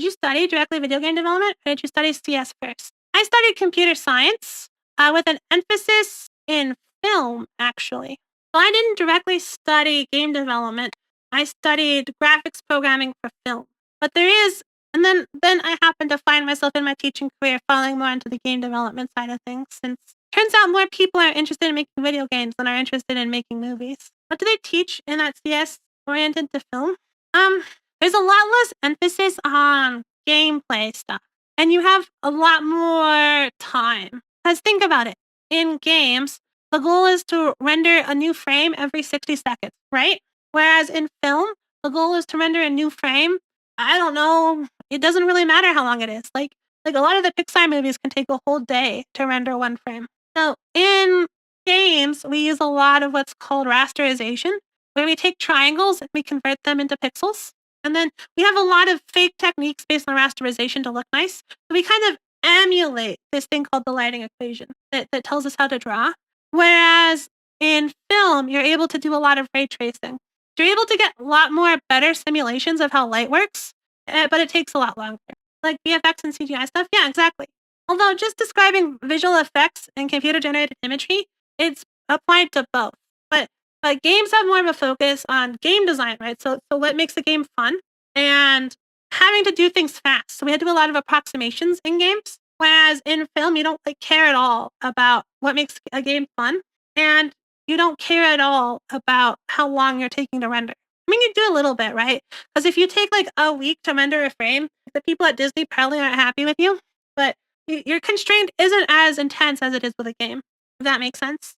Did you study directly video game development, or did you study CS first? I studied computer science with an emphasis in film, actually. So I didn't directly study game development. I studied graphics programming for film. But there is, and then I happened to find myself in my teaching career falling more into the game development side of things, since turns out more people are interested in making video games than are interested in making movies. What do they teach in that CS oriented to film? Um, there's a lot less emphasis on gameplay stuff, and you have a lot more time. Because think about it. In games, the goal is to render a new frame every 60 seconds, right? Whereas in film, the goal is to render a new frame. I don't know. It doesn't really matter how long it is. Like a lot of the Pixar movies can take a whole day to render one frame. So in games, we use a lot of what's called rasterization, where we take triangles and we convert them into pixels. And then we have a lot of fake techniques based on rasterization to look nice. So we kind of emulate this thing called the lighting equation that tells us how to draw. Whereas in film, you're able to do a lot of ray tracing. You're able to get a lot more better simulations of how light works, but it takes a lot longer. Like VFX and CGI stuff, yeah, exactly. Although just describing visual effects and computer-generated imagery, it's applied to both. But games have more of a focus on game design, right? So what makes a game fun and having to do things fast. So we had to do a lot of approximations in games, whereas in film, you don't like care at all about what makes a game fun, and you don't care at all about how long you're taking to render. I mean, you do a little bit, right? Because if you take like a week to render a frame, the people at Disney probably aren't happy with you, but your constraint isn't as intense as it is with a game. If that makes sense.